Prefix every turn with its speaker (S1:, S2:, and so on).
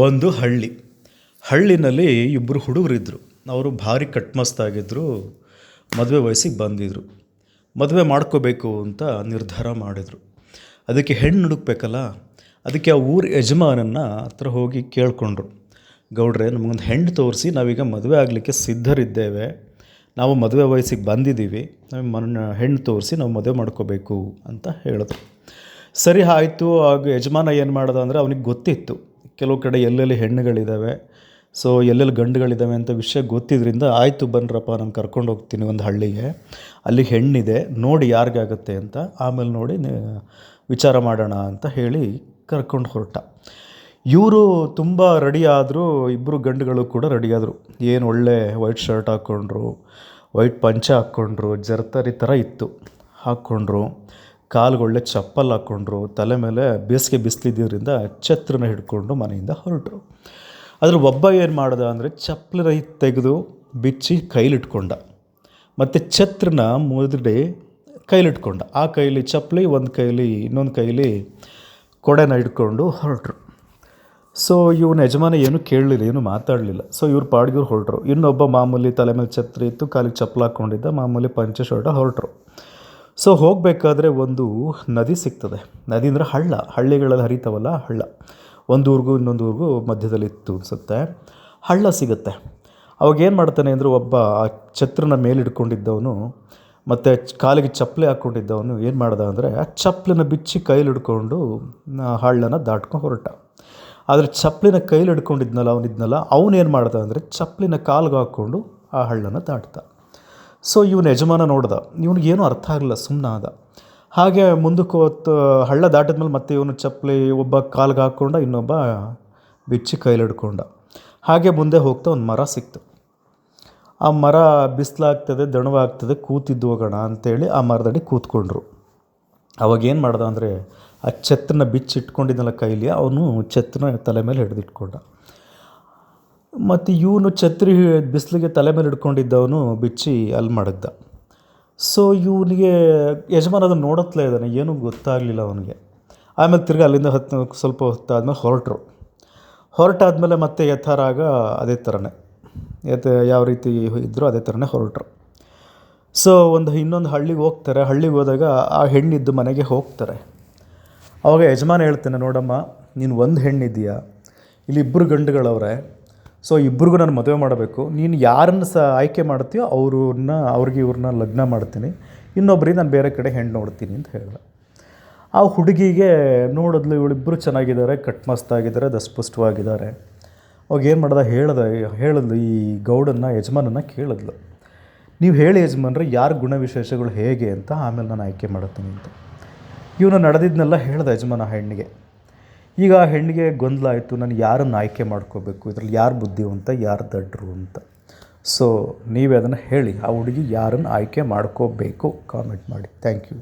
S1: ಒಂದು ಹಳ್ಳಿನಲ್ಲಿ ಇಬ್ಬರು ಹುಡುಗರಿದ್ದರು. ಅವರು ಭಾರಿ ಕಟ್ಮಸ್ತಾಗಿದ್ದರು. ಮದುವೆ ವಯಸ್ಸಿಗೆ ಬಂದಿದ್ದರು. ಮದುವೆ ಮಾಡ್ಕೋಬೇಕು ಅಂತ ನಿರ್ಧಾರ ಮಾಡಿದರು. ಅದಕ್ಕೆ ಹೆಣ್ಣು ಹುಡುಕ್ಬೇಕಲ್ಲ, ಅದಕ್ಕೆ ಆ ಊರ ಯಜಮಾನನ ಹತ್ರ ಹೋಗಿ ಕೇಳಿಕೊಂಡ್ರು. ಗೌಡ್ರೆ, ನಮಗೊಂದು ಹೆಣ್ಣು ತೋರಿಸಿ, ನಾವೀಗ ಮದುವೆ ಆಗಲಿಕ್ಕೆ ಸಿದ್ಧರಿದ್ದೇವೆ, ನಾವು ಮದುವೆ ವಯಸ್ಸಿಗೆ ಬಂದಿದ್ದೀವಿ, ಹೆಣ್ಣು ತೋರಿಸಿ ನಾವು ಮದುವೆ ಮಾಡ್ಕೋಬೇಕು ಅಂತ ಹೇಳಿದ್ರು. ಸರಿ ಆಯಿತು. ಆಗ ಯಜಮಾನ ಏನು ಮಾಡ್ದ ಅಂದರೆ, ಅವನಿಗೆ ಗೊತ್ತಿತ್ತು ಕೆಲವು ಕಡೆ ಎಲ್ಲೆಲ್ಲಿ ಹೆಣ್ಣುಗಳಿದ್ದಾವೆ, ಸೊ ಎಲ್ಲೆಲ್ಲಿ ಗಂಡುಗಳಿದ್ದಾವೆ ಅಂತ ವಿಷಯ ಗೊತ್ತಿದ್ದರಿಂದ, ಆಯಿತು ಬನ್ನಿರಪ್ಪ, ನಾನು ಕರ್ಕೊಂಡು ಹೋಗ್ತೀನಿ ಒಂದು ಹಳ್ಳಿಗೆ, ಅಲ್ಲಿ ಹೆಣ್ಣಿದೆ, ನೋಡಿ ಯಾರಿಗಾಗುತ್ತೆ ಅಂತ, ಆಮೇಲೆ ನೋಡಿ ವಿಚಾರ ಮಾಡೋಣ ಅಂತ ಹೇಳಿ ಕರ್ಕೊಂಡು ಹೊರಟ. ಇವರು ತುಂಬ ರೆಡಿ ಆದರು. ಇಬ್ಬರು ಗಂಡುಗಳು ಕೂಡ ರೆಡಿಯಾದರು. ಏನು ಒಳ್ಳೆ ವೈಟ್ ಶರ್ಟ್ ಹಾಕ್ಕೊಂಡ್ರು, ವೈಟ್ ಪಂಚೆ ಹಾಕ್ಕೊಂಡ್ರು, ಜರ್ತಾರಿ ಥರ ಇತ್ತು ಹಾಕ್ಕೊಂಡ್ರು, ಕಾಲುಗೊಳ್ಳೆ ಚಪ್ಪಲ್ ಹಾಕ್ಕೊಂಡ್ರು, ತಲೆ ಮೇಲೆ ಬೇಸಿಗೆ ಬಿಸಿಲಿದ್ದರಿಂದ ಛತ್ರನ ಹಿಡ್ಕೊಂಡು ಮನೆಯಿಂದ ಹೊರಟರು. ಅದ್ರ ಒಬ್ಬ ಏನು ಮಾಡ್ದ ಅಂದರೆ, ಚಪ್ಪಲಿನ ತೆಗೆದು ಬಿಚ್ಚಿ ಕೈಲಿಟ್ಕೊಂಡ, ಮತ್ತು ಛತ್ರನ ಮುದುಡಿ ಕೈಲಿಟ್ಕೊಂಡ. ಆ ಕೈಲಿ ಚಪ್ಪಲಿ, ಒಂದು ಕೈಲಿ ಇನ್ನೊಂದು ಕೈಲಿ ಕೊಡೆನ ಹಿಡ್ಕೊಂಡು ಹೊರಟರು. ಸೊ ಇವನ ಯಜಮಾನ ಏನು ಕೇಳಲಿಲ್ಲ, ಏನು ಮಾತಾಡಲಿಲ್ಲ. ಸೊ ಇವ್ರು ಪಾಡ್ಗಿವ್ರು ಹೊರಟರು. ಇನ್ನೊಬ್ಬ ಮಾಮೂಲಿ ತಲೆ ಮೇಲೆ ಛತ್ರಿ ಇತ್ತು, ಕಾಲಿಗೆ ಚಪ್ಪಲು ಹಾಕ್ಕೊಂಡಿದ್ದ, ಮಾಮೂಲಿ ಪಂಚೆ ಶರ್ಟ ಹೊರಟರು. ಸೊ ಹೋಗಬೇಕಾದ್ರೆ ಒಂದು ನದಿ ಸಿಗ್ತದೆ. ನದಿ ಅಂದರೆ ಹಳ್ಳಿಗಳಲ್ಲಿ ಹರಿತಾವಲ್ಲ ಹಳ್ಳ. ಒಂದು ಊರಿಗೂ ಇನ್ನೊಂದು ಊರಿಗೂ ಮಧ್ಯದಲ್ಲಿ ಇತ್ತು ಅನಿಸುತ್ತೆ. ಹಳ್ಳ ಸಿಗುತ್ತೆ. ಅವಾಗೇನು ಮಾಡ್ತಾನೆ ಅಂದರೆ, ಒಬ್ಬ ಆ ಛತ್ರನ ಮೇಲಿಡ್ಕೊಂಡಿದ್ದವನು ಮತ್ತು ಕಾಲಿಗೆ ಚಪ್ಪಲಿ ಹಾಕ್ಕೊಂಡಿದ್ದವನು ಏನು ಮಾಡ್ದ ಅಂದರೆ, ಆ ಚಪ್ಪಲಿನ ಬಿಚ್ಚಿ ಕೈಲಿ ಹಿಡ್ಕೊಂಡು ಹಳ್ಳನ ದಾಟ್ಕೊಂಡು ಹೊರಟ. ಆದರೆ ಚಪ್ಪಲಿನ ಕೈಲಿ ಹಿಡ್ಕೊಂಡಿದ್ನಲ್ಲ ಅವನೇನು ಮಾಡ್ದ ಅಂದರೆ, ಚಪ್ಪಲಿನ ಕಾಲಿಗೆ ಹಾಕ್ಕೊಂಡು ಆ ಹಳ್ಳನ ದಾಟ್ದ. ಸೊ ಇವನ ಯಜಮಾನ ನೋಡ್ದ, ಇವನಿಗೇನು ಅರ್ಥ ಆಗಲಿಲ್ಲ, ಸುಮ್ಮನೆ ಆದ. ಹಾಗೆ ಮುಂದಕ್ಕೆ ಹೊತ್ತು ಹಳ್ಳ ದಾಟಿದ್ಮೇಲೆ ಮತ್ತೆ ಇವನು ಚಪ್ಪಲಿ ಒಬ್ಬ ಕಾಲಿಗೆ ಹಾಕ್ಕೊಂಡ, ಇನ್ನೊಬ್ಬ ಬಿಚ್ಚಿ ಕೈಲಿ ಹಿಡ್ಕೊಂಡ. ಹಾಗೆ ಮುಂದೆ ಹೋಗ್ತಾ ಒಂದು ಮರ ಸಿಕ್ತು. ಆ ಮರ ಬಿಸಿಲಾಗ್ತದೆ, ದಣವಾಗ್ತದೆ, ಕೂತಿದ್ದು ಹೋಗೋಣ ಅಂತೇಳಿ ಆ ಮರದಡಿ ಕೂತ್ಕೊಂಡ್ರು. ಅವಾಗೇನು ಮಾಡ್ದ ಅಂದರೆ, ಆ ಛತ್ರನ ಬಿಚ್ಚಿಟ್ಕೊಂಡಿದ್ದಲ್ಲ ಕೈಲಿ, ಅವನು ಛತ್ರನ ತಲೆ ಮೇಲೆ ಹಿಡಿದಿಟ್ಕೊಂಡ. ಮತ್ತು ಇವನು ಛತ್ರಿ ಬಿಸಿಲಿಗೆ ತಲೆ ಮೇಲೆ ಹಿಡ್ಕೊಂಡಿದ್ದವನು ಬಿಚ್ಚಿ ಅಲ್ಲಿ ಮಡಗ್ದ. ಸೊ ಇವನಿಗೆ ಯಜಮಾನ ಅದನ್ನು ನೋಡತ್ಲೇ ಇದ್ದಾನೆ, ಏನೂ ಗೊತ್ತಾಗಲಿಲ್ಲ ಅವನಿಗೆ. ಆಮೇಲೆ ತಿರ್ಗಿ ಅಲ್ಲಿಂದ ಸ್ವಲ್ಪ ಹೊತ್ತಾದ್ಮೇಲೆ ಹೊರಟಾದ್ಮೇಲೆ ಮತ್ತೆ ಯಥಾರಾಗ ಅದೇ ಥರನೇ ಯಾವ ರೀತಿ ಇದ್ದರೂ ಅದೇ ಥರನೇ ಹೊರಟರು. ಸೊ ಇನ್ನೊಂದು ಹಳ್ಳಿಗೆ ಹೋಗ್ತಾರೆ. ಹಳ್ಳಿಗೆ ಹೋದಾಗ ಆ ಹೆಣ್ಣಿದ್ದು ಮನೆಗೆ ಹೋಗ್ತಾರೆ. ಆವಾಗ ಯಜಮಾನ ಹೇಳ್ತಾನೆ, ನೋಡಮ್ಮ, ನೀನು ಒಂದು ಹೆಣ್ಣಿದ್ದೀಯಾ, ಇಲ್ಲಿ ಇಬ್ಬರು ಗಂಡುಗಳವ್ರೆ, ಸೊ ಇಬ್ಬರಿಗೂ ನಾನು ಮದುವೆ ಮಾಡಬೇಕು, ನೀನು ಯಾರನ್ನು ಆಯ್ಕೆ ಮಾಡ್ತೀಯೋ ಇವ್ರನ್ನ ಲಗ್ನ ಮಾಡ್ತೀನಿ, ಇನ್ನೊಬ್ಬರಿಗೆ ನಾನು ಬೇರೆ ಕಡೆ ಹೆಣ್ಣು ನೋಡ್ತೀನಿ ಅಂತ ಹೇಳಿದೆ. ಆ ಹುಡುಗಿಗೆ ನೋಡಿದ್ಲು, ಇವಳಿಬ್ಬರು ಚೆನ್ನಾಗಿದ್ದಾರೆ, ಕಟ್ಮಸ್ತಾಗಿದ್ದಾರೆ, ದಸ್ಪುಷ್ಟವಾಗಿದ್ದಾರೆ. ಅವಾಗ ಏನು ಮಾಡ್ದೆ, ಹೇಳಿದ್ಲು ಈ ಗೌಡನ್ನ, ಯಜಮಾನನ್ನ ಕೇಳಿದ್ಲು, ನೀವು ಹೇಳಿ ಯಜಮಾನ್ರೆ, ಯಾರ ಗುಣವಿಶೇಷಗಳು ಹೇಗೆ ಅಂತ, ಆಮೇಲೆ ನಾನು ಆಯ್ಕೆ ಮಾಡ್ತೀನಿ ಅಂತ. ಇವನು ನಡೆದಿದ್ದನ್ನೆಲ್ಲ ಹೇಳ್ದೆ ಯಜಮಾನ ಹೆಣ್ಣಿಗೆ. ಈಗ ಆ ಹೆಣ್ಣಿಗೆ ಗೊಂದಲ ಆಯಿತು, ನಾನು ಯಾರನ್ನು ಆಯ್ಕೆ ಮಾಡ್ಕೋಬೇಕು, ಇದರಲ್ಲಿ ಯಾರು ಬುದ್ಧಿವಂತ, ಯಾರು ದಡ್ರು ಅಂತ. ಸೊ ನೀವೇ ಅದನ್ನು ಹೇಳಿ, ಆ ಹುಡುಗಿ ಯಾರನ್ನು ಆಯ್ಕೆ ಮಾಡ್ಕೋಬೇಕು, ಕಾಮೆಂಟ್ ಮಾಡಿ. Thank you.